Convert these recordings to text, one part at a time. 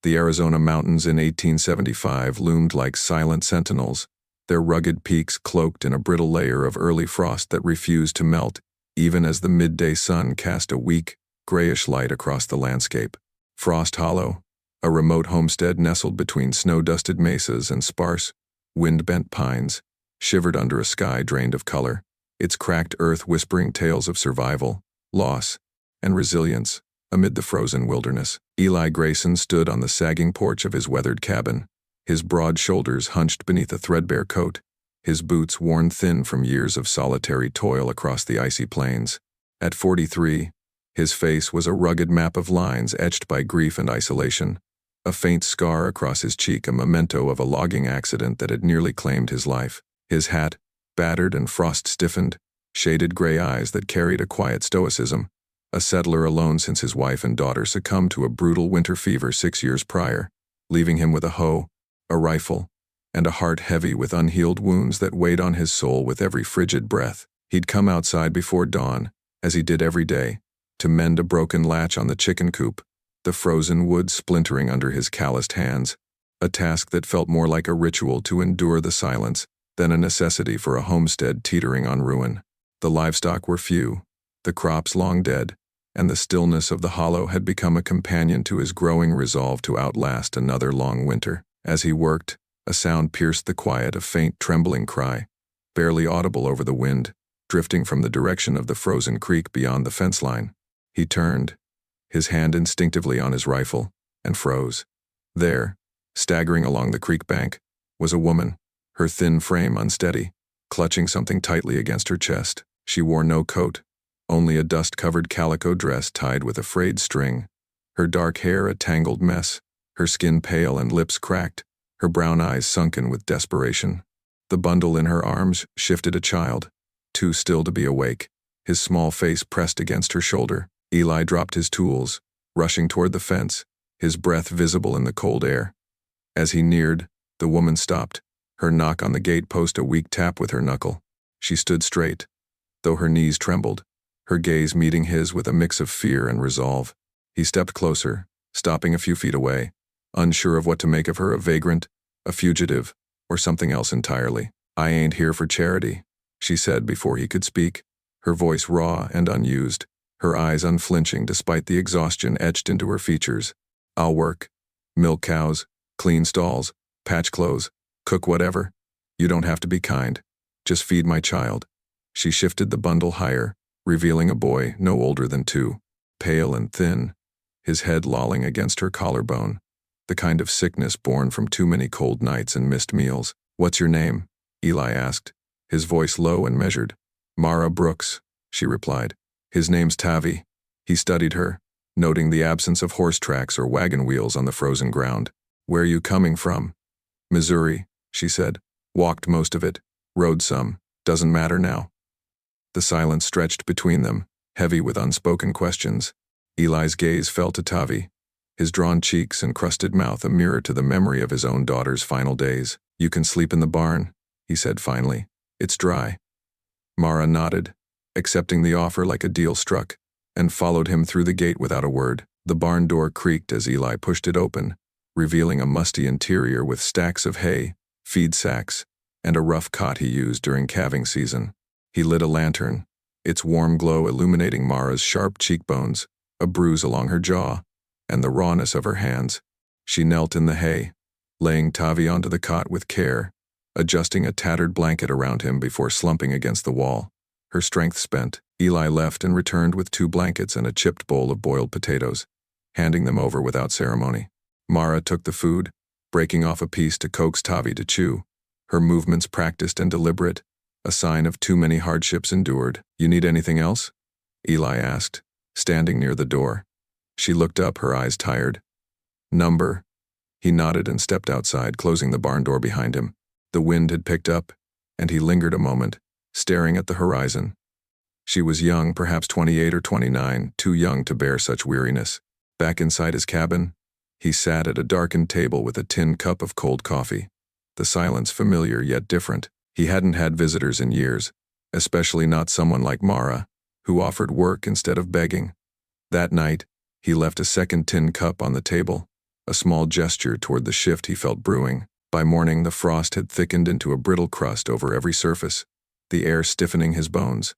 The Arizona mountains in 1875 loomed like silent sentinels, their rugged peaks cloaked in a brittle layer of early frost that refused to melt, even as the midday sun cast a weak, grayish light across the landscape. Frost Hollow, a remote homestead nestled between snow-dusted mesas and sparse, wind-bent pines, shivered under a sky drained of color, its cracked earth whispering tales of survival, loss, and resilience amid the frozen wilderness. Eli Grayson stood on the sagging porch of his weathered cabin, his broad shoulders hunched beneath a threadbare coat, his boots worn thin from years of solitary toil across the icy plains. At 43, his face was a rugged map of lines etched by grief and isolation, a faint scar across his cheek a memento of a logging accident that had nearly claimed his life. His hat, battered and frost-stiffened, shaded gray eyes that carried a quiet stoicism, a settler alone since his wife and daughter succumbed to a brutal winter fever 6 years prior, leaving him with a hoe, a rifle, and a heart heavy with unhealed wounds that weighed on his soul with every frigid breath. He'd come outside before dawn, as he did every day, to mend a broken latch on the chicken coop, the frozen wood splintering under his calloused hands, a task that felt more like a ritual to endure the silence than a necessity for a homestead teetering on ruin. The livestock were few, the crops long dead, and the stillness of the hollow had become a companion to his growing resolve to outlast another long winter. As he worked, a sound pierced the quiet, a faint, trembling cry, barely audible over the wind, drifting from the direction of the frozen creek beyond the fence line. He turned, his hand instinctively on his rifle, and froze. There, staggering along the creek bank, was a woman, her thin frame unsteady, clutching something tightly against her chest. She wore no coat, only a dust-covered calico dress tied with a frayed string, her dark hair a tangled mess, her skin pale and lips cracked, her brown eyes sunken with desperation. The bundle in her arms shifted a child, too still to be awake, his small face pressed against her shoulder. Eli dropped his tools, rushing toward the fence, his breath visible in the cold air. As he neared, the woman stopped, her knock on the gate post a weak tap with her knuckle. She stood straight, though her knees trembled, her gaze meeting his with a mix of fear and resolve. He stepped closer, stopping a few feet away, unsure of what to make of her, a vagrant, a fugitive, or something else entirely. "I ain't here for charity," she said before he could speak, her voice raw and unused, her eyes unflinching despite the exhaustion etched into her features. "I'll work, milk cows, clean stalls, patch clothes, cook whatever. You don't have to be kind. Just feed my child." She shifted the bundle higher, revealing a boy no older than 2, pale and thin, his head lolling against her collarbone, the kind of sickness born from too many cold nights and missed meals. "What's your name?" Eli asked, his voice low and measured. "Mara Brooks," she replied. "His name's Tavi." He studied her, noting the absence of horse tracks or wagon wheels on the frozen ground. "Where are you coming from?" "Missouri," she said. "Walked most of it, rode some, doesn't matter now." The silence stretched between them, heavy with unspoken questions. Eli's gaze fell to Tavi, his drawn cheeks and crusted mouth a mirror to the memory of his own daughter's final days. "You can sleep in the barn," he said finally. "It's dry." Mara nodded, accepting the offer like a deal struck, and followed him through the gate without a word. The barn door creaked as Eli pushed it open, revealing a musty interior with stacks of hay, feed sacks, and a rough cot he used during calving season. He lit a lantern, its warm glow illuminating Mara's sharp cheekbones, a bruise along her jaw, and the rawness of her hands. She knelt in the hay, laying Tavi onto the cot with care, adjusting a tattered blanket around him before slumping against the wall. Her strength spent, Eli left and returned with 2 blankets and a chipped bowl of boiled potatoes, handing them over without ceremony. Mara took the food, breaking off a piece to coax Tavi to chew, her movements practiced and deliberate, a sign of too many hardships endured. "You need anything else?" Eli asked, standing near the door. She looked up, her eyes tired. "Number." He nodded and stepped outside, closing the barn door behind him. The wind had picked up, and he lingered a moment, staring at the horizon. She was young, perhaps 28 or 29, too young to bear such weariness. Back inside his cabin, he sat at a darkened table with a tin cup of cold coffee, the silence familiar yet different. He hadn't had visitors in years, especially not someone like Mara, who offered work instead of begging. That night, he left a second tin cup on the table, a small gesture toward the shift he felt brewing. By morning, the frost had thickened into a brittle crust over every surface, the air stiffening his bones.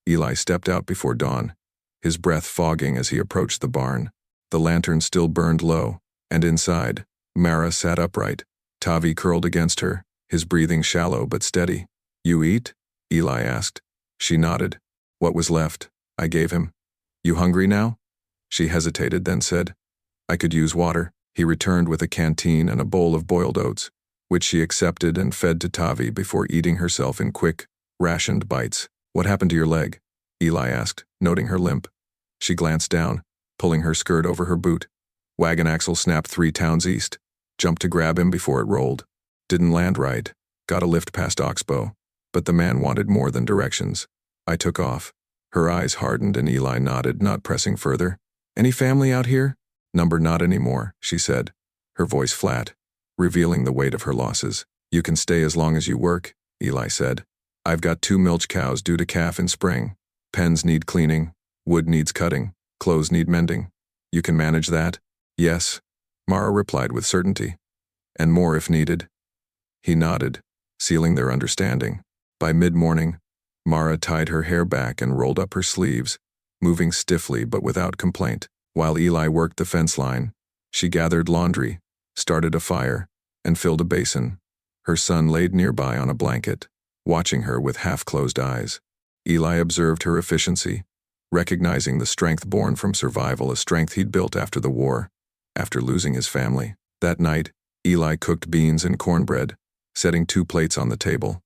Eli stepped out before dawn, his breath fogging as he approached the barn. The lantern still burned low, and inside, Mara sat upright, Tavi curled against her, his breathing shallow but steady. "You eat?" Eli asked. She nodded. "What was left, I gave him." "You hungry now?" She hesitated, then said, "I could use water." He returned with a canteen and a bowl of boiled oats, which she accepted and fed to Tavi before eating herself in quick, rationed bites. "What happened to your leg?" Eli asked, noting her limp. She glanced down, pulling her skirt over her boot. "Wagon axle snapped 3 towns east. Jumped to grab him before it rolled. Didn't land right. Got a lift past Oxbow. But the man wanted more than directions. I took off." Her eyes hardened and Eli nodded, not pressing further. "Any family out here?" "Number not anymore," she said, her voice flat, revealing the weight of her losses. "You can stay as long as you work," Eli said. "I've got 2 milch cows due to calf in spring. Pens need cleaning, wood needs cutting, clothes need mending. You can manage that?" "Yes," Mara replied with certainty. "And more if needed." He nodded, sealing their understanding. By mid-morning, Mara tied her hair back and rolled up her sleeves, moving stiffly but without complaint. While Eli worked the fence line, she gathered laundry, started a fire, and filled a basin. Her son laid nearby on a blanket, watching her with half-closed eyes. Eli observed her efficiency, recognizing the strength born from survival, a strength he'd built after the war, after losing his family. That night, Eli cooked beans and cornbread, setting 2 plates on the table.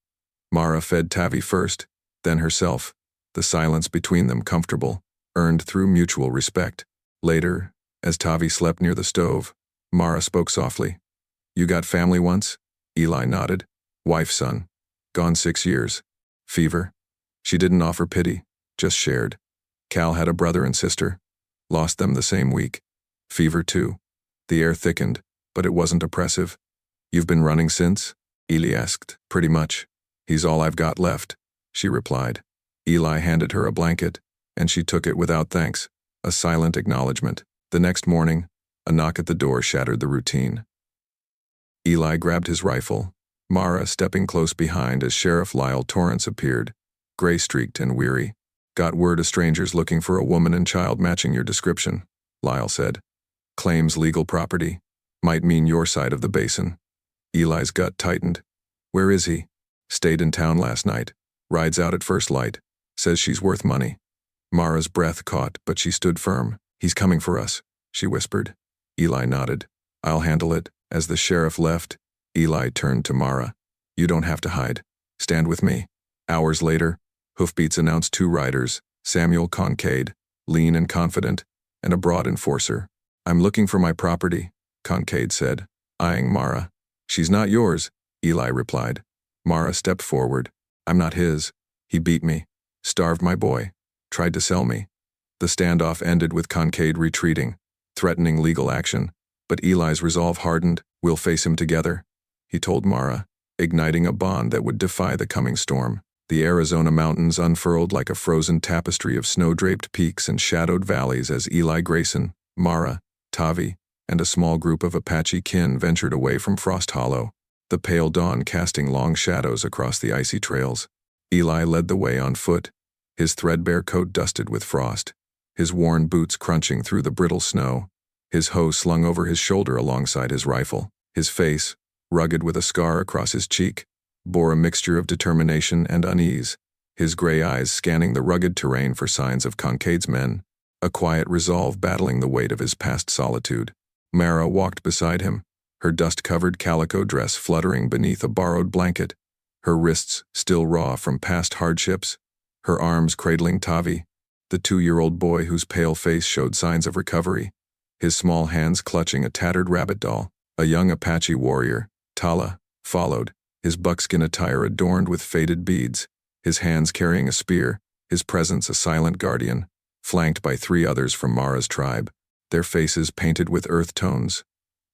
Mara fed Tavi first, then herself, the silence between them comfortable, earned through mutual respect. Later, as Tavi slept near the stove, Mara spoke softly. "You got family once?" Eli nodded. "Wife, son. Gone 6 years. Fever." She didn't offer pity, just shared. "Cal had a brother and sister. Lost them the same week. Fever too." The air thickened, but it wasn't oppressive. "You've been running since?" Eli asked. "Pretty much. He's all I've got left," she replied. Eli handed her a blanket, and she took it without thanks, a silent acknowledgement. The next morning, a knock at the door shattered the routine. Eli grabbed his rifle, Mara stepping close behind as Sheriff Lyle Torrance appeared, gray-streaked and weary. "Got word a stranger's looking for a woman and child matching your description," Lyle said. "Claims legal property. Might mean your side of the basin." Eli's gut tightened. "Where is he?" "Stayed in town last night. Rides out at first light. Says she's worth money." Mara's breath caught, but she stood firm. "He's coming for us," she whispered. Eli nodded. "I'll handle it." As the sheriff left, Eli turned to Mara. "You don't have to hide. Stand with me." Hours later, hoofbeats announced 2 riders, Samuel Concade, lean and confident, and a broad enforcer. "I'm looking for my property," Concade said, eyeing Mara. "She's not yours," Eli replied. Mara stepped forward. "I'm not his. He beat me. Starved my boy. Tried to sell me." The standoff ended with Concade retreating, threatening legal action, but Eli's resolve hardened. "We'll face him together," he told Mara, igniting a bond that would defy the coming storm. The Arizona mountains unfurled like a frozen tapestry of snow-draped peaks and shadowed valleys as Eli Grayson, Mara, Tavi, and a small group of Apache kin ventured away from Frost Hollow, the pale dawn casting long shadows across the icy trails. Eli led the way on foot, his threadbare coat dusted with frost, his worn boots crunching through the brittle snow, his hoe slung over his shoulder alongside his rifle. His face, rugged with a scar across his cheek, bore a mixture of determination and unease, his gray eyes scanning the rugged terrain for signs of Concade's men, a quiet resolve battling the weight of his past solitude. Mara walked beside him, her dust-covered calico dress fluttering beneath a borrowed blanket, her wrists still raw from past hardships, her arms cradling Tavi, the 2-year-old boy whose pale face showed signs of recovery, his small hands clutching a tattered rabbit doll. A young Apache warrior, Tala, followed, his buckskin attire adorned with faded beads, his hands carrying a spear, his presence a silent guardian, flanked by 3 others from Mara's tribe, their faces painted with earth tones,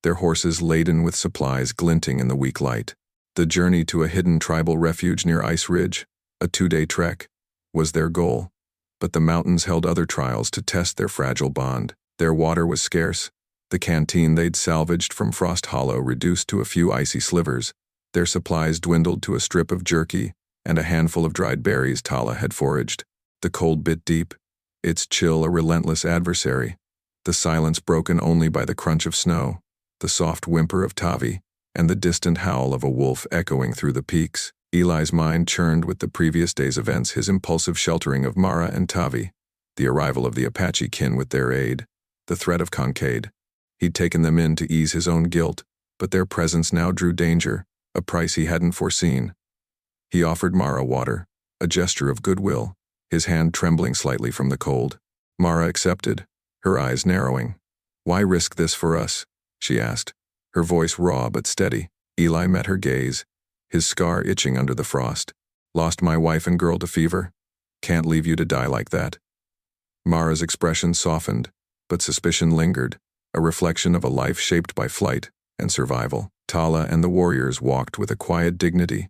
their horses laden with supplies glinting in the weak light. The journey to a hidden tribal refuge near Ice Ridge, a 2-day trek, was their goal, but the mountains held other trials to test their fragile bond. Their water was scarce, The canteen they'd salvaged from Frost Hollow reduced to a few icy slivers. Their supplies dwindled to a strip of jerky and a handful of dried berries Tala had foraged. The cold bit deep, its chill a relentless adversary. The silence broken only by the crunch of snow, the soft whimper of Tavi, and the distant howl of a wolf echoing through the peaks. Eli's mind churned with the previous day's events, his impulsive sheltering of Mara and Tavi, the arrival of the Apache kin with their aid, the threat of Kincaid. He'd taken them in to ease his own guilt, but their presence now drew danger, a price he hadn't foreseen. He offered Mara water, a gesture of goodwill, his hand trembling slightly from the cold. Mara accepted, her eyes narrowing. "Why risk this for us?" she asked, her voice raw but steady. Eli met her gaze, his scar itching under the frost. "Lost my wife and girl to fever? Can't leave you to die like that." Mara's expression softened, but suspicion lingered, a reflection of a life shaped by flight and survival. Tala and the warriors walked with a quiet dignity,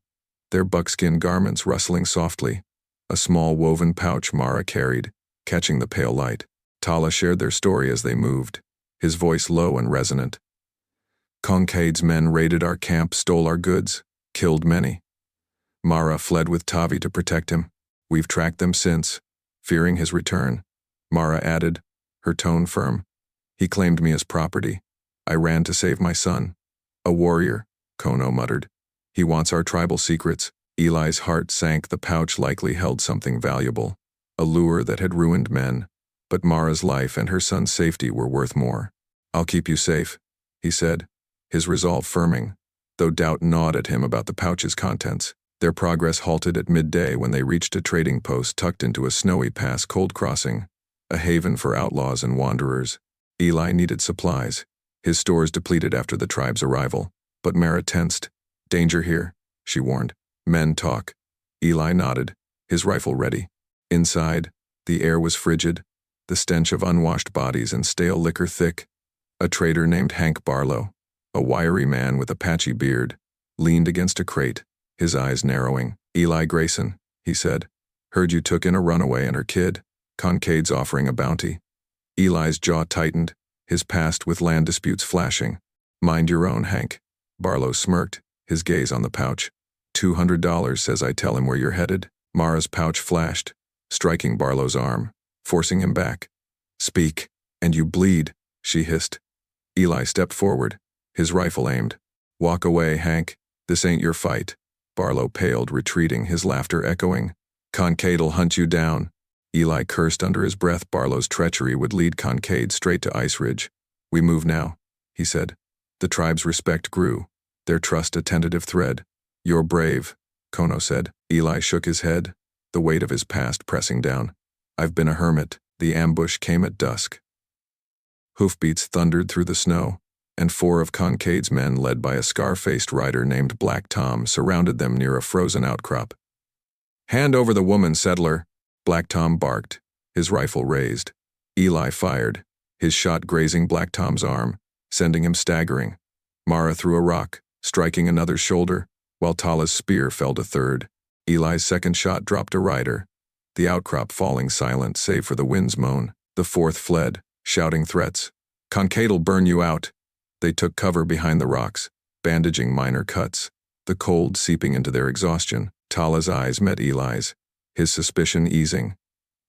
their buckskin garments rustling softly, a small woven pouch Mara carried, catching the pale light. Tala shared their story as they moved, his voice low and resonant. "Kincaid's men raided our camp, stole our goods, killed many. Mara fled with Tavi to protect him. We've tracked them since, fearing his return." Mara added, her tone firm. "He claimed me as property. I ran to save my son." "A warrior," Kono muttered. "He wants our tribal secrets." Eli's heart sank. The pouch likely held something valuable, a lure that had ruined men, but Mara's life and her son's safety were worth more. "I'll keep you safe," he said, his resolve firming, though doubt gnawed at him about the pouch's contents. Their progress halted at midday when they reached a trading post tucked into a snowy pass cold crossing, a haven for outlaws and wanderers. Eli needed supplies, his stores depleted after the tribe's arrival, but Mara tensed. "Danger here," she warned. "Men talk." Eli nodded, his rifle ready. Inside, the air was frigid, the stench of unwashed bodies and stale liquor thick. A trader named Hank Barlow, a wiry man with a patchy beard, leaned against a crate, his eyes narrowing. "Eli Grayson," he said. "Heard you took in a runaway and her kid. Kincaid's offering a bounty." Eli's jaw tightened, his past with land disputes flashing. "Mind your own, Hank." Barlow smirked, his gaze on the pouch. $200 says I tell him where you're headed." Mara's pouch flashed, striking Barlow's arm, forcing him back. "Speak, and you bleed," she hissed. Eli stepped forward, his rifle aimed. "Walk away, Hank. This ain't your fight." Barlow paled, retreating, his laughter echoing. "Kincaid'll hunt you down." Eli cursed under his breath. Barlow's treachery would lead Kincaid straight to Ice Ridge. "We move now," he said. The tribe's respect grew, their trust a tentative thread. "You're brave," Kono said. Eli shook his head, the weight of his past pressing down. "I've been a hermit." The ambush came at dusk. Hoofbeats thundered through the snow, and 4 of Kincaid's men, led by a scar-faced rider named Black Tom, surrounded them near a frozen outcrop. "Hand over the woman, settler," Black Tom barked, his rifle raised. Eli fired, his shot grazing Black Tom's arm, sending him staggering. Mara threw a rock, striking another's shoulder, while Tala's spear felled a third. Eli's second shot dropped a rider, the outcrop falling silent save for the wind's moan. The 4th fled, shouting threats. "Kincaid'll burn you out." They took cover behind the rocks, bandaging minor cuts, the cold seeping into their exhaustion. Tala's eyes met Eli's, his suspicion easing.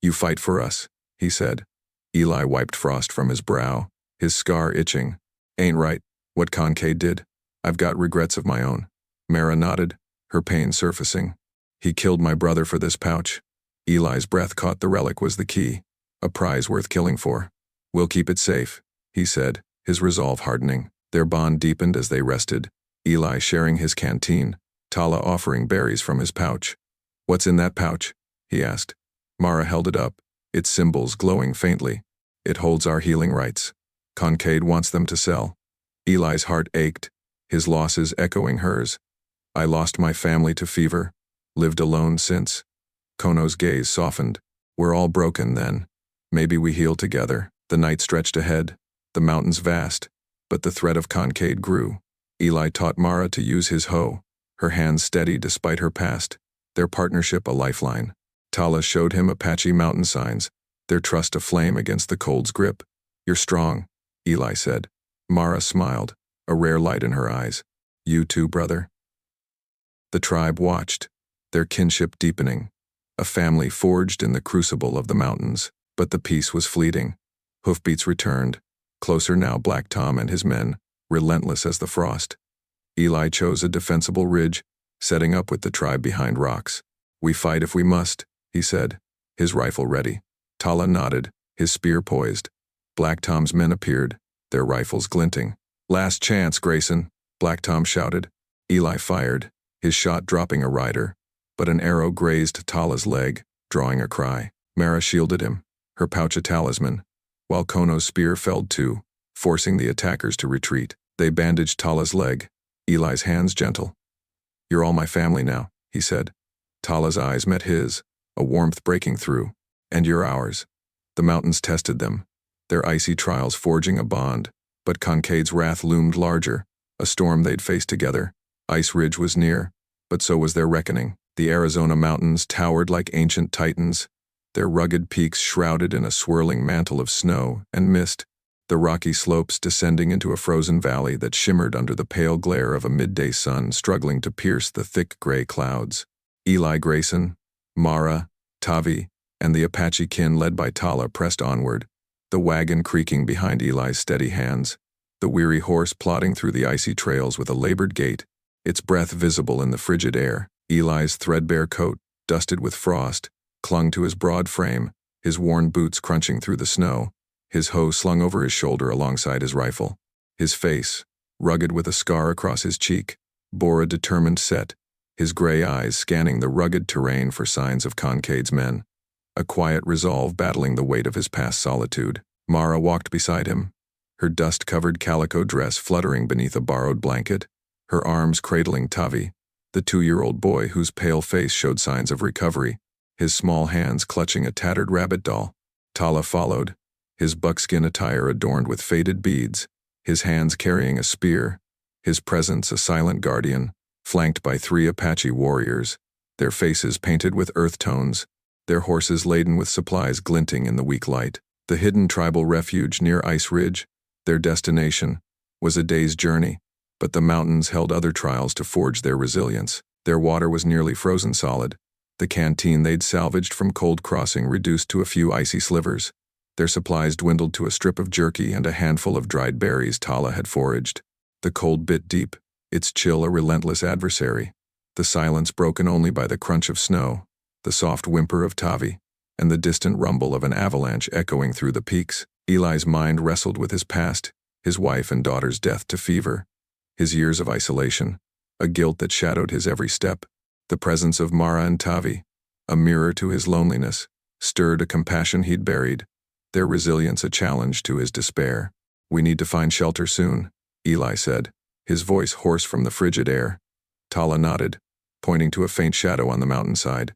"You fight for us," he said. Eli wiped frost from his brow, his scar itching. "Ain't right, what Kincaid did. I've got regrets of my own." Mara nodded, her pain surfacing. "He killed my brother for this pouch." Eli's breath caught. The relic was the key, a prize worth killing for. "We'll keep it safe," he said, his resolve hardening. Their bond deepened as they rested, Eli sharing his canteen, Tala offering berries from his pouch. "What's in that pouch?" he asked. Mara held it up, its symbols glowing faintly. "It holds our healing rites. Kincaid wants them to sell." Eli's heart ached, his losses echoing hers. "I lost my family to fever, lived alone since." Kono's gaze softened. "We're all broken then. Maybe we heal together." The night stretched ahead, the mountains vast, but the threat of Kincaid grew. Eli taught Mara to use his hoe, her hands steady despite her past, their partnership a lifeline. Tala showed him Apache mountain signs, their trust aflame against the cold's grip. "You're strong," Eli said. Mara smiled, a rare light in her eyes. You too, brother? The tribe watched, their kinship deepening, a family forged in the crucible of the mountains. But the peace was fleeting. Hoofbeats returned, closer now Black Tom and his men, relentless as the frost. Eli chose a defensible ridge, setting up with the tribe behind rocks. We fight if we must, he said, his rifle ready. Tala nodded, his spear poised. Black Tom's men appeared, their rifles glinting. Last chance, Grayson, Black Tom shouted. Eli fired, his shot dropping a rider, but an arrow grazed Tala's leg, drawing a cry. Mara shielded him, her pouch a talisman, while Kono's spear felled too, forcing the attackers to retreat. They bandaged Tala's leg, Eli's hands gentle. You're all my family now, he said. Tala's eyes met his, a warmth breaking through. And you're ours. The mountains tested them, their icy trials forging a bond, but Concade's wrath loomed larger, a storm they'd faced together. Ice Ridge was near, but so was their reckoning. The Arizona mountains towered like ancient titans, their rugged peaks shrouded in a swirling mantle of snow and mist, the rocky slopes descending into a frozen valley that shimmered under the pale glare of a midday sun struggling to pierce the thick gray clouds. Eli Grayson, Mara, Tavi, and the Apache kin led by Tala pressed onward, the wagon creaking behind Eli's steady hands, the weary horse plodding through the icy trails with a labored gait, its breath visible in the frigid air. Eli's threadbare coat, dusted with frost, clung to his broad frame, his worn boots crunching through the snow, his hoe slung over his shoulder alongside his rifle. His face, rugged with a scar across his cheek, bore a determined set, his gray eyes scanning the rugged terrain for signs of Concade's men, a quiet resolve battling the weight of his past solitude. Mara walked beside him, her dust-covered calico dress fluttering beneath a borrowed blanket, her arms cradling Tavi, the 2-year-old boy whose pale face showed signs of recovery, his small hands clutching a tattered rabbit doll. Tala followed, his buckskin attire adorned with faded beads, his hands carrying a spear, his presence a silent guardian, flanked by 3 Apache warriors, their faces painted with earth tones, their horses laden with supplies glinting in the weak light. The hidden tribal refuge near Ice Ridge, their destination, was a day's journey, but the mountains held other trials to forge their resilience. Their water was nearly frozen solid, the canteen they'd salvaged from Cold Crossing reduced to a few icy slivers. Their supplies dwindled to a strip of jerky and a handful of dried berries Tala had foraged. The cold bit deep, its chill a relentless adversary, the silence broken only by the crunch of snow, the soft whimper of Tavi, and the distant rumble of an avalanche echoing through the peaks. Eli's mind wrestled with his past, his wife and daughter's death to fever, his years of isolation, a guilt that shadowed his every step. The presence of Mara and Tavi, a mirror to his loneliness, stirred a compassion he'd buried, their resilience a challenge to his despair. We need to find shelter soon, Eli said, his voice hoarse from the frigid air. Tala nodded, pointing to a faint shadow on the mountainside.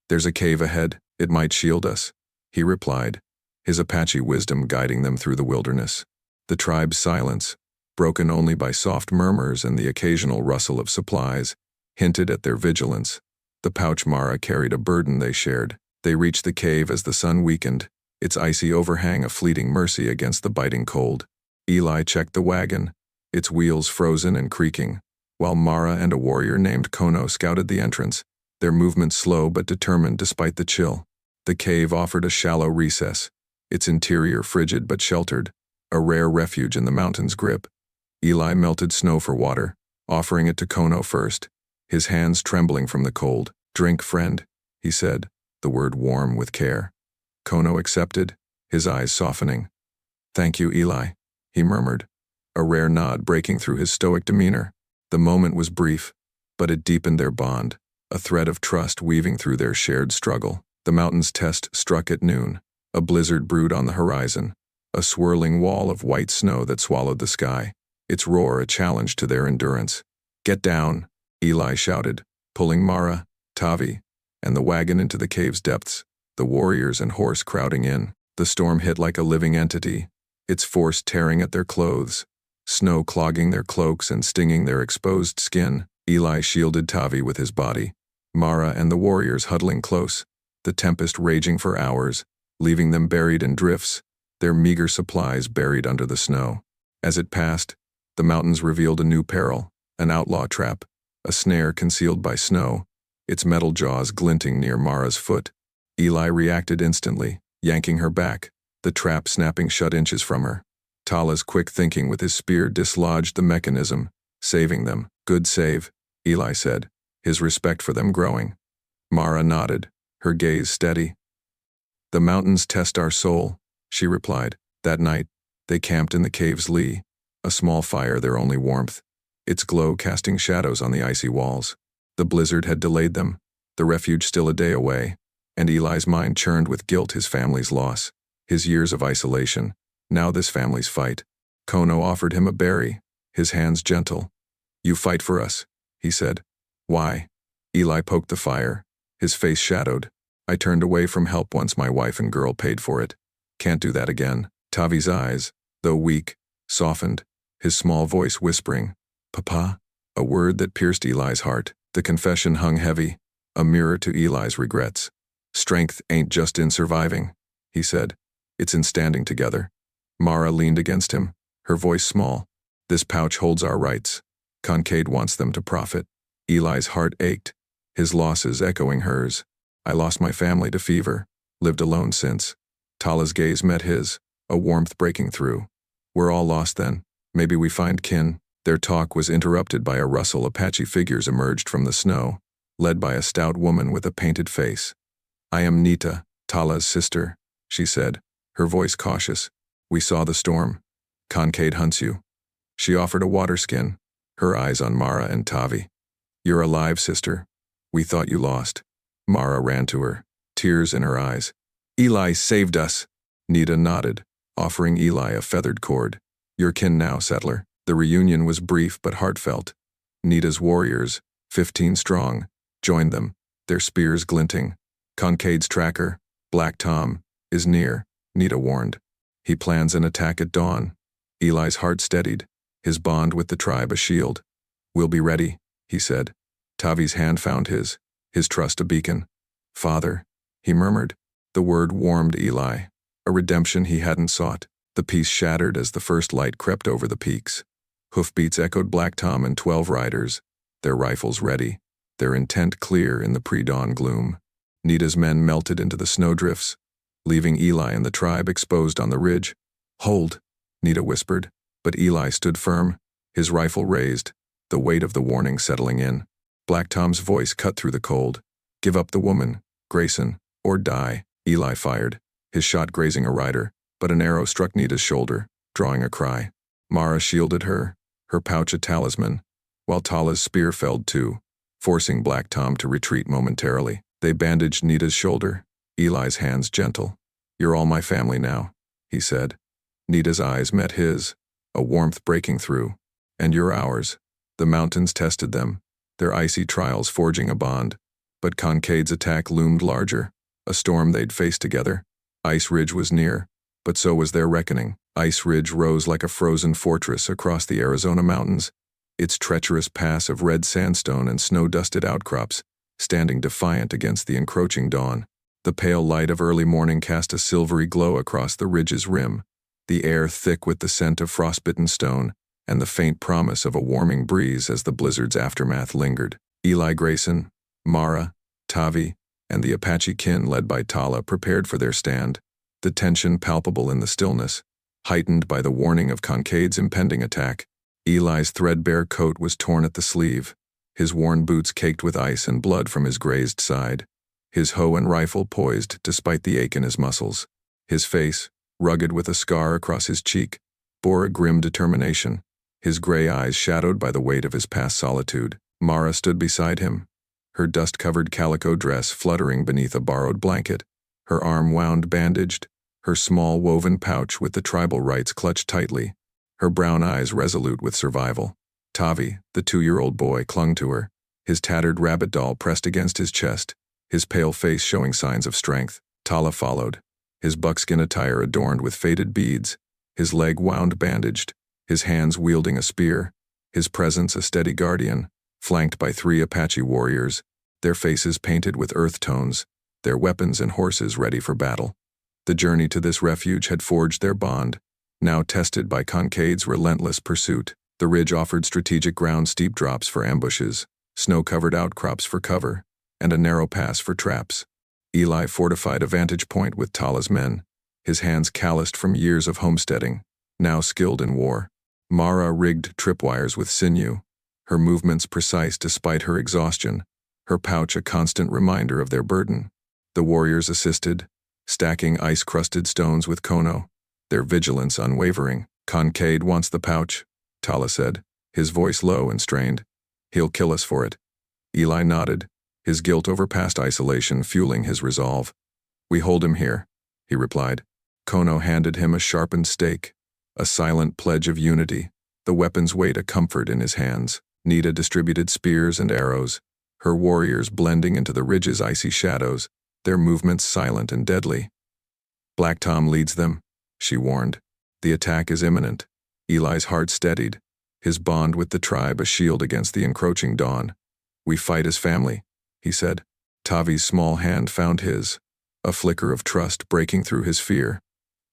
There's a cave ahead, it might shield us, he replied, his Apache wisdom guiding them through the wilderness. The tribe's silence, broken only by soft murmurs and the occasional rustle of supplies, hinted at their vigilance. The pouch Mara carried a burden they shared. They reached the cave as the sun weakened, its icy overhang a fleeting mercy against the biting cold. Eli checked the wagon, its wheels frozen and creaking, while Mara and a warrior named Kono scouted the entrance, their movements slow but determined despite the chill. The cave offered a shallow recess, its interior frigid but sheltered, a rare refuge in the mountain's grip. Eli melted snow for water, offering it to Kono first, his hands trembling from the cold. Drink, friend, he said, the word warm with care. Kono accepted, his eyes softening. Thank you, Eli, he murmured, a rare nod breaking through his stoic demeanor. The moment was brief, but it deepened their bond, a thread of trust weaving through their shared struggle. The mountain's test struck at noon, a blizzard brewed on the horizon, a swirling wall of white snow that swallowed the sky, its roar a challenge to their endurance. Get down, Eli shouted, pulling Mara, Tavi, and the wagon into the cave's depths, the warriors and horse crowding in. The storm hit like a living entity, its force tearing at their clothes, snow clogging their cloaks and stinging their exposed skin. Eli shielded Tavi with his body, Mara and the warriors huddling close, the tempest raging for hours, leaving them buried in drifts, their meager supplies buried under the snow. As it passed, the mountains revealed a new peril, an outlaw trap, a snare concealed by snow, its metal jaws glinting near Mara's foot. Eli reacted instantly, yanking her back, the trap snapping shut inches from her. Tala's quick thinking with his spear dislodged the mechanism, saving them. Good save, Eli said, his respect for them growing. Mara nodded, her gaze steady. The mountains test our soul, she replied. That night, they camped in the cave's lee, a small fire their only warmth, its glow casting shadows on the icy walls. The blizzard had delayed them, the refuge still a day away, and Eli's mind churned with guilt his family's loss, his years of isolation, now this family's fight. Kono offered him a berry, his hands gentle. You fight for us, he said. Why? Eli poked the fire, his face shadowed. I turned away from help once my wife and girl paid for it. Can't do that again. Tavi's eyes, though weak, softened, his small voice whispering, Papa? A word that pierced Eli's heart. The confession hung heavy, a mirror to Eli's regrets. Strength ain't just in surviving, he said. It's in standing together. Mara leaned against him, her voice small. This pouch holds our rights. Kincaid wants them to profit. Eli's heart ached, his losses echoing hers. I lost my family to fever, lived alone since. Tala's gaze met his, a warmth breaking through. We're all lost then. Maybe we find kin. Their talk was interrupted by a rustle. Apache figures emerged from the snow, led by a stout woman with a painted face. I am Nita, Tala's sister, she said, her voice cautious. We saw the storm. Kincaid hunts you. She offered a water skin, her eyes on Mara and Tavi. You're alive, sister. We thought you lost. Mara ran to her, tears in her eyes. Eli saved us. Nita nodded, offering Eli a feathered cord. Your kin now, settler. The reunion was brief but heartfelt. Nita's warriors, 15 strong, joined them, their spears glinting. Kincaid's tracker, Black Tom, is near, Nita warned. He plans an attack at dawn. Eli's heart steadied, his bond with the tribe a shield. We'll be ready, he said. Tavi's hand found his trust a beacon. Father, he murmured. The word warmed Eli, a redemption he hadn't sought. The peace shattered as the first light crept over the peaks. Hoofbeats echoed Black Tom and 12 riders, their rifles ready, their intent clear in the pre-dawn gloom. Nita's men melted into the snowdrifts, leaving Eli and the tribe exposed on the ridge. Hold, Nita whispered, but Eli stood firm, his rifle raised, the weight of the warning settling in. Black Tom's voice cut through the cold. Give up the woman, Grayson, or die. Eli fired, his shot grazing a rider, but an arrow struck Nita's shoulder, drawing a cry. Mara shielded her, her pouch a talisman, while Tala's spear felled too, forcing Black Tom to retreat momentarily. They bandaged Nita's shoulder, Eli's hands gentle. You're all my family now, he said. Nita's eyes met his, a warmth breaking through. And you're ours. The mountains tested them, their icy trials forging a bond. But Kincaid's attack loomed larger, a storm they'd faced together. Ice Ridge was near, but so was their reckoning. Ice Ridge rose like a frozen fortress across the Arizona mountains, its treacherous pass of red sandstone and snow-dusted outcrops, standing defiant against the encroaching dawn. The pale light of early morning cast a silvery glow across the ridge's rim, the air thick with the scent of frostbitten stone, and the faint promise of a warming breeze as the blizzard's aftermath lingered. Eli Grayson, Mara, Tavi, and the Apache kin led by Tala prepared for their stand, the tension palpable in the stillness, heightened by the warning of Kincaid's impending attack. Eli's threadbare coat was torn at the sleeve, his worn boots caked with ice and blood from his grazed side, his hoe and rifle poised despite the ache in his muscles. His face, rugged with a scar across his cheek, bore a grim determination, his gray eyes shadowed by the weight of his past solitude. Mara stood beside him, her dust-covered calico dress fluttering beneath a borrowed blanket, her arm wound bandaged, her small woven pouch with the tribal rites clutched tightly, her brown eyes resolute with survival. Tavi, the 2-year-old boy, clung to her, his tattered rabbit doll pressed against his chest, his pale face showing signs of strength. Tala followed, his buckskin attire adorned with faded beads, his leg wound bandaged, his hands wielding a spear, his presence a steady guardian, flanked by 3 Apache warriors, their faces painted with earth tones, their weapons and horses ready for battle. The journey to this refuge had forged their bond, now tested by Concade's relentless pursuit. The ridge offered strategic ground steep drops for ambushes, snow-covered outcrops for cover, and a narrow pass for traps. Eli fortified a vantage point with Tala's men, his hands calloused from years of homesteading, now skilled in war. Mara rigged tripwires with sinew, her movements precise despite her exhaustion, her pouch a constant reminder of their burden. The warriors assisted, stacking ice-crusted stones with Kono, their vigilance unwavering. "Concade wants the pouch," Tala said, his voice low and strained. "He'll kill us for it." Eli nodded, his guilt over past isolation fueling his resolve. "We hold him here," he replied. Kono handed him a sharpened stake, a silent pledge of unity, the weapon's weight a comfort in his hands. Nita distributed spears and arrows, her warriors blending into the ridge's icy shadows, their movements silent and deadly. "Black Tom leads them," she warned. "The attack is imminent." Eli's heart steadied, his bond with the tribe a shield against the encroaching dawn. "We fight as family," he said. Tavi's small hand found his, a flicker of trust breaking through his fear.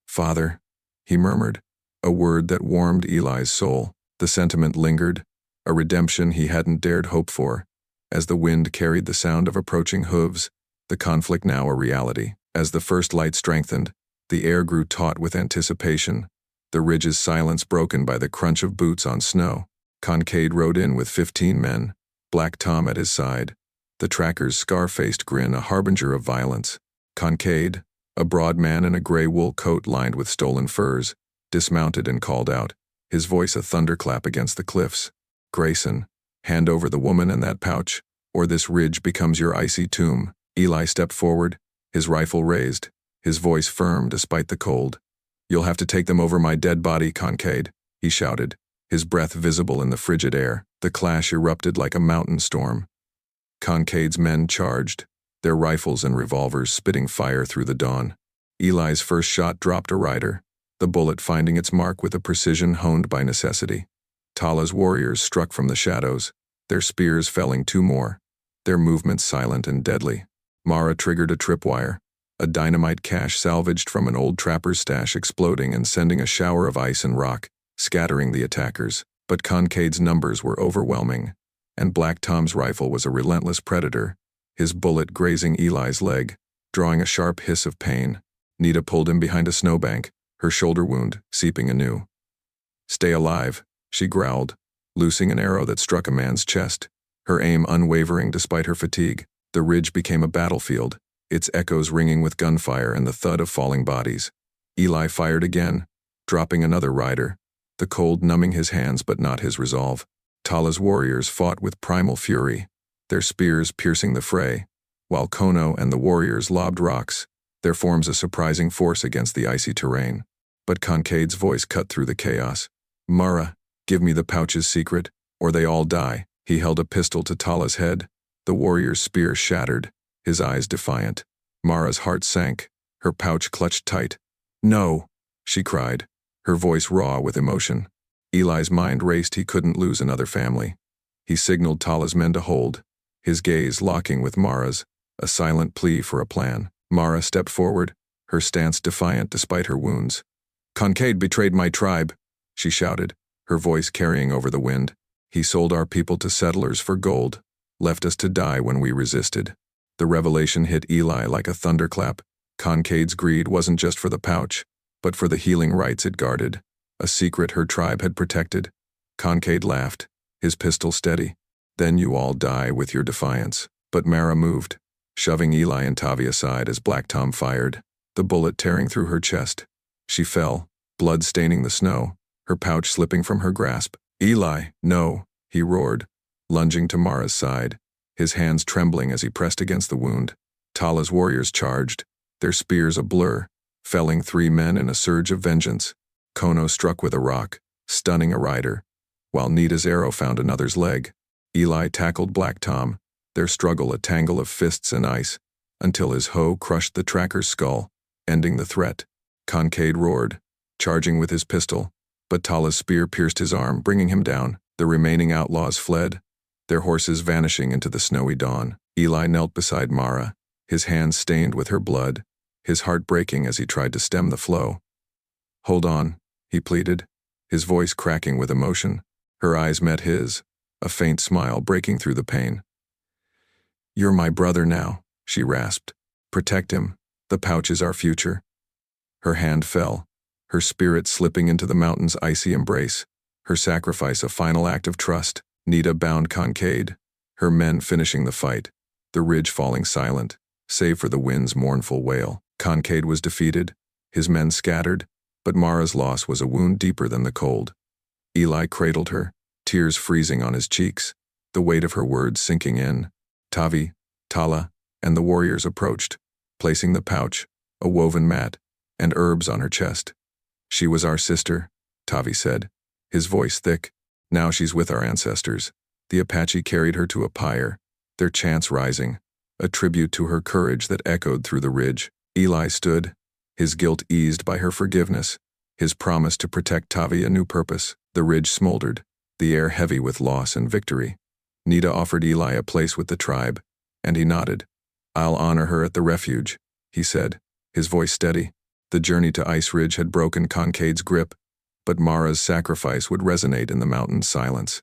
"Father," he murmured, a word that warmed Eli's soul. The sentiment lingered, a redemption he hadn't dared hope for. As the wind carried the sound of approaching hooves, the conflict now a reality. As the first light strengthened, the air grew taut with anticipation, the ridge's silence broken by the crunch of boots on snow. Concade rode in with 15 men, Black Tom at his side, the tracker's scar-faced grin a harbinger of violence. Concade, a broad man in a gray wool coat lined with stolen furs, dismounted and called out, his voice a thunderclap against the cliffs. "Grayson, hand over the woman and that pouch, or this ridge becomes your icy tomb." Eli stepped forward, his rifle raised, his voice firm despite the cold. "You'll have to take them over my dead body, Concade," he shouted, his breath visible in the frigid air. The clash erupted like a mountain storm. Concade's men charged, their rifles and revolvers spitting fire through the dawn. Eli's first shot dropped a rider, the bullet finding its mark with a precision honed by necessity. Tala's warriors struck from the shadows, their spears felling 2 more, their movements silent and deadly. Mara triggered a tripwire, a dynamite cache salvaged from an old trapper's stash exploding and sending a shower of ice and rock, scattering the attackers. But Concade's numbers were overwhelming, and Black Tom's rifle was a relentless predator, his bullet grazing Eli's leg, drawing a sharp hiss of pain. Nita pulled him behind a snowbank, her shoulder wound seeping anew. "Stay alive," she growled, loosing an arrow that struck a man's chest, her aim unwavering despite her fatigue. The ridge became a battlefield, its echoes ringing with gunfire and the thud of falling bodies. Eli fired again, dropping another rider, the cold numbing his hands but not his resolve. Tala's warriors fought with primal fury, their spears piercing the fray, while Kono and the warriors lobbed rocks, their forms a surprising force against the icy terrain. But Concade's voice cut through the chaos. "Mara, give me the pouch's secret, or they all die." He held a pistol to Tala's head, the warrior's spear shattered, his eyes defiant. Mara's heart sank, her pouch clutched tight. "No," she cried, her voice raw with emotion. Eli's mind raced he couldn't lose another family. He signaled Tala's men to hold, his gaze locking with Mara's, a silent plea for a plan. Mara stepped forward, her stance defiant despite her wounds. "Concade betrayed my tribe," she shouted, her voice carrying over the wind. "He sold our people to settlers for gold, left us to die when we resisted." The revelation hit Eli like a thunderclap. Concade's greed wasn't just for the pouch, but for the healing rights it guarded, a secret her tribe had protected. Concade laughed, his pistol steady. "Then you all die with your defiance." But Mara moved, shoving Eli and Tavi aside as Black Tom fired, the bullet tearing through her chest. She fell, blood staining the snow, her pouch slipping from her grasp. "Eli, no," he roared, lunging to Mara's side, his hands trembling as he pressed against the wound. Tala's warriors charged, their spears a blur, felling 3 men in a surge of vengeance. Kono struck with a rock, stunning a rider, while Nita's arrow found another's leg. Eli tackled Black Tom, their struggle a tangle of fists and ice, until his hoe crushed the tracker's skull, ending the threat. Concade roared, charging with his pistol, but Tala's spear pierced his arm, bringing him down. The remaining outlaws fled, their horses vanishing into the snowy dawn. Eli knelt beside Mara, his hands stained with her blood, his heart breaking as he tried to stem the flow. "Hold on," he pleaded, his voice cracking with emotion. Her eyes met his, a faint smile breaking through the pain. "You're my brother now," she rasped. "Protect him. The pouch is our future." Her hand fell, her spirit slipping into the mountain's icy embrace, her sacrifice a final act of trust. Nita bound Kincaid, her men finishing the fight, the ridge falling silent, save for the wind's mournful wail. Kincaid was defeated, his men scattered, but Mara's loss was a wound deeper than the cold. Eli cradled her, tears freezing on his cheeks, the weight of her words sinking in. Tavi, Tala, and the warriors approached, placing the pouch, a woven mat, and herbs on her chest. "She was our sister," Tavi said, his voice thick. "Now she's with our ancestors." The Apache carried her to a pyre, their chants rising, a tribute to her courage that echoed through the ridge. Eli stood, his guilt eased by her forgiveness, his promise to protect Tavi a new purpose. The ridge smoldered, the air heavy with loss and victory. Nita offered Eli a place with the tribe, and he nodded. "I'll honor her at the refuge," he said, his voice steady. The journey to Ice Ridge had broken Kincaid's grip, but Mara's sacrifice would resonate in the mountain's silence.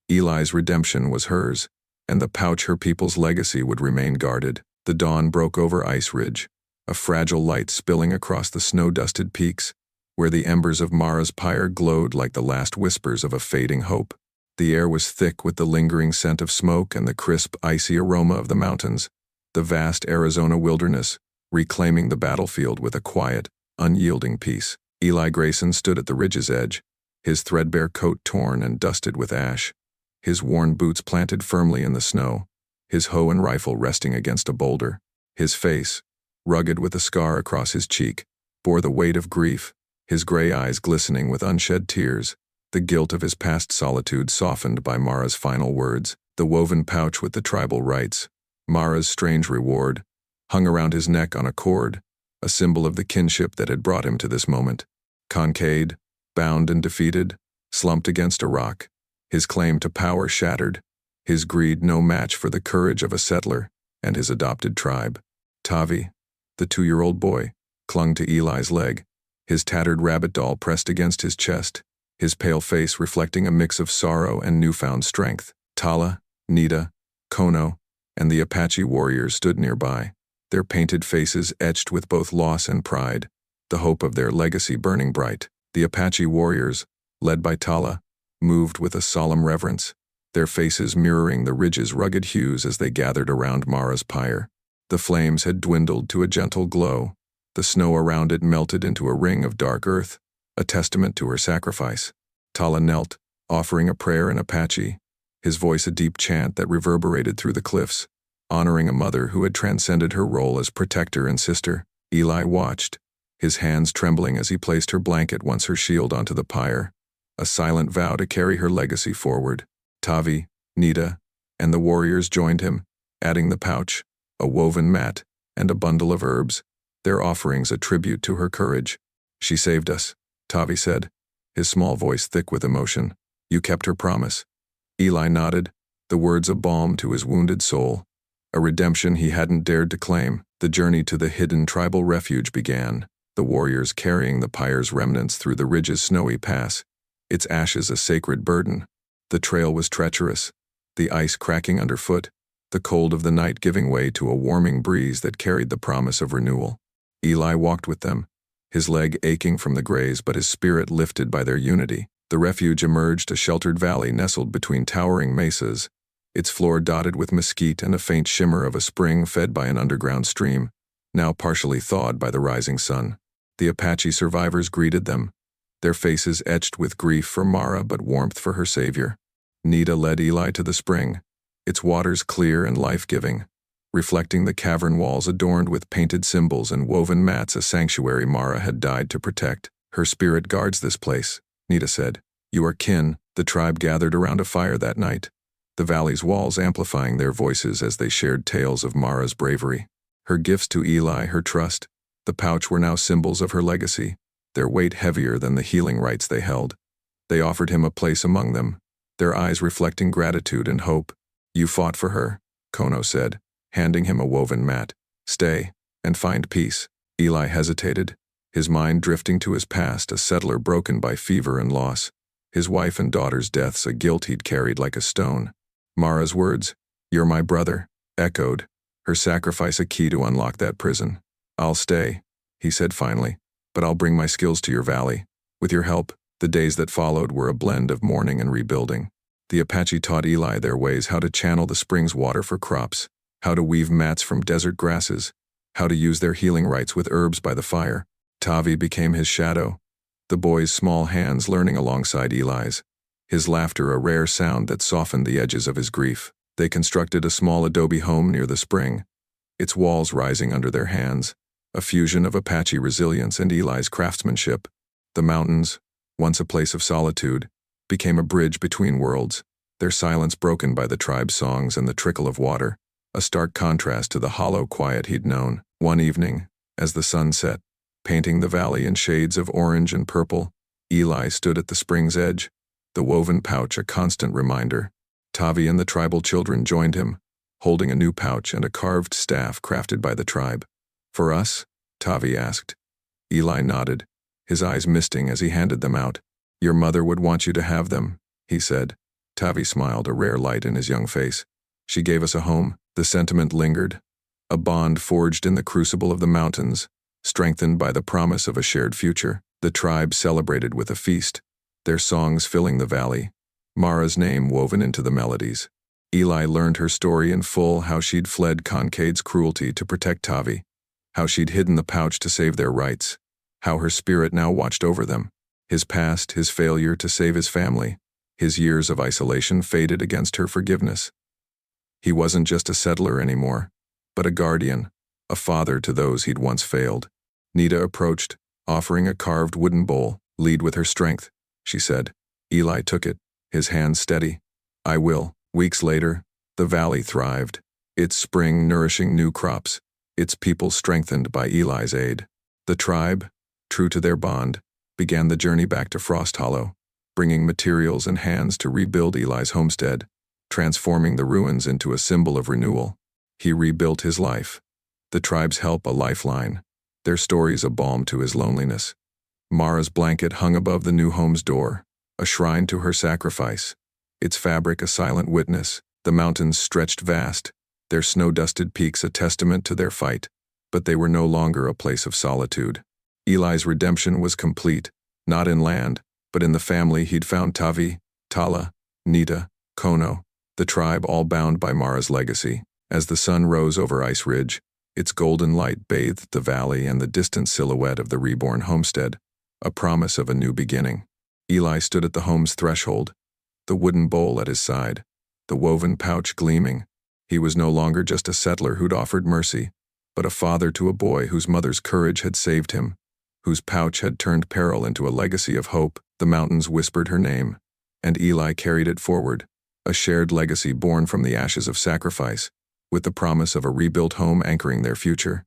Eli's redemption was hers, and the pouch her people's legacy would remain guarded. The dawn broke over Ice Ridge, a fragile light spilling across the snow-dusted peaks, where the embers of Mara's pyre glowed like the last whispers of a fading hope. The air was thick with the lingering scent of smoke and the crisp, icy aroma of the mountains, the vast Arizona wilderness, reclaiming the battlefield with a quiet, unyielding peace. Eli Grayson stood at the ridge's edge, his threadbare coat torn and dusted with ash, his worn boots planted firmly in the snow, his hoe and rifle resting against a boulder. His face, rugged with a scar across his cheek, bore the weight of grief, his gray eyes glistening with unshed tears, the guilt of his past solitude softened by Mara's final words. The woven pouch with the tribal rites, Mara's strange reward, hung around his neck on a cord, a symbol of the kinship that had brought him to this moment. Kincaid, bound and defeated, slumped against a rock, his claim to power shattered, his greed no match for the courage of a settler and his adopted tribe. Tavi, the 2-year-old boy, clung to Eli's leg, his tattered rabbit doll pressed against his chest, his pale face reflecting a mix of sorrow and newfound strength. Tala, Nita, Kono, and the Apache warriors stood nearby, their painted faces etched with both loss and pride, the hope of their legacy burning bright. The Apache warriors, led by Tala, moved with a solemn reverence, their faces mirroring the ridge's rugged hues as they gathered around Mara's pyre. The flames had dwindled to a gentle glow, the snow around it melted into a ring of dark earth, a testament to her sacrifice. Tala knelt, offering a prayer in Apache, his voice a deep chant that reverberated through the cliffs, honoring a mother who had transcended her role as protector and sister. Eli watched, his hands trembling as he placed her blanket once her shield onto the pyre, a silent vow to carry her legacy forward. Tavi, Nita, and the warriors joined him, adding the pouch, a woven mat, and a bundle of herbs, their offerings a tribute to her courage. "She saved us," Tavi said, his small voice thick with emotion. "You kept her promise." Eli nodded, the words a balm to his wounded soul, a redemption he hadn't dared to claim. The journey to the hidden tribal refuge began, the warriors carrying the pyre's remnants through the ridge's snowy pass, its ashes a sacred burden. The trail was treacherous, the ice cracking underfoot, the cold of the night giving way to a warming breeze that carried the promise of renewal. Eli walked with them, his leg aching from the graze but his spirit lifted by their unity. The refuge emerged a sheltered valley nestled between towering mesas, its floor dotted with mesquite and a faint shimmer of a spring fed by an underground stream, now partially thawed by the rising sun. The Apache survivors greeted them, their faces etched with grief for Mara but warmth for her savior. Nita led Eli to the spring, its waters clear and life-giving, reflecting the cavern walls adorned with painted symbols and woven mats, a sanctuary Mara had died to protect. "Her spirit guards this place," Nita said. "You are kin." The tribe gathered around a fire that night, the valley's walls amplifying their voices as they shared tales of Mara's bravery. Her gifts to Eli, her trust, the pouch were now symbols of her legacy, their weight heavier than the healing rites they held. They offered him a place among them, their eyes reflecting gratitude and hope. "You fought for her," Kono said, handing him a woven mat. "Stay, and find peace." Eli hesitated, his mind drifting to his past, a settler broken by fever and loss, his wife and daughter's deaths, a guilt he'd carried like a stone. Mara's words, "You're my brother," echoed, her sacrifice a key to unlock that prison. "I'll stay," he said finally, "but I'll bring my skills to your valley. With your help." The days that followed were a blend of mourning and rebuilding. The Apache taught Eli their ways, how to channel the spring's water for crops, how to weave mats from desert grasses, how to use their healing rites with herbs by the fire. Tavi became his shadow, the boy's small hands learning alongside Eli's, his laughter a rare sound that softened the edges of his grief. They constructed a small adobe home near the spring, its walls rising under their hands, a fusion of Apache resilience and Eli's craftsmanship. The mountains, once a place of solitude, became a bridge between worlds, their silence broken by the tribe's songs and the trickle of water, a stark contrast to the hollow quiet he'd known. One evening, as the sun set, painting the valley in shades of orange and purple, Eli stood at the spring's edge, the woven pouch a constant reminder. Tavi and the tribal children joined him, holding a new pouch and a carved staff crafted by the tribe. "For us?" Tavi asked. Eli nodded, his eyes misting as he handed them out. "Your mother would want you to have them," he said. Tavi smiled, a rare light in his young face. "She gave us a home." The sentiment lingered, a bond forged in the crucible of the mountains, strengthened by the promise of a shared future. The tribe celebrated with a feast, their songs filling the valley, Mara's name woven into the melodies. Eli learned her story in full, how she'd fled Concade's cruelty to protect Tavi, how she'd hidden the pouch to save their rights, how her spirit now watched over them. His past, his failure to save his family, his years of isolation faded against her forgiveness. He wasn't just a settler anymore, but a guardian, a father to those he'd once failed. Nita approached, offering a carved wooden bowl. "Lead with her strength," she said. Eli took it, his hands steady. "I will." Weeks later, the valley thrived, its spring nourishing new crops, its people strengthened by Eli's aid. The tribe, true to their bond, began the journey back to Frost Hollow, bringing materials and hands to rebuild Eli's homestead, transforming the ruins into a symbol of renewal. He rebuilt his life, the tribe's help a lifeline, their stories a balm to his loneliness. Mara's blanket hung above the new home's door, a shrine to her sacrifice, its fabric a silent witness. The mountains stretched vast, their snow-dusted peaks a testament to their fight, but they were no longer a place of solitude. Eli's redemption was complete, not in land, but in the family he'd found. Tavi, Tala, Nita, Kono, the tribe all bound by Mara's legacy. As the sun rose over Ice Ridge, its golden light bathed the valley and the distant silhouette of the reborn homestead, a promise of a new beginning. Eli stood at the home's threshold, the wooden bowl at his side, the woven pouch gleaming. He was no longer just a settler who'd offered mercy, but a father to a boy whose mother's courage had saved him, whose pouch had turned peril into a legacy of hope. The mountains whispered her name, and Eli carried it forward, a shared legacy born from the ashes of sacrifice, with the promise of a rebuilt home anchoring their future.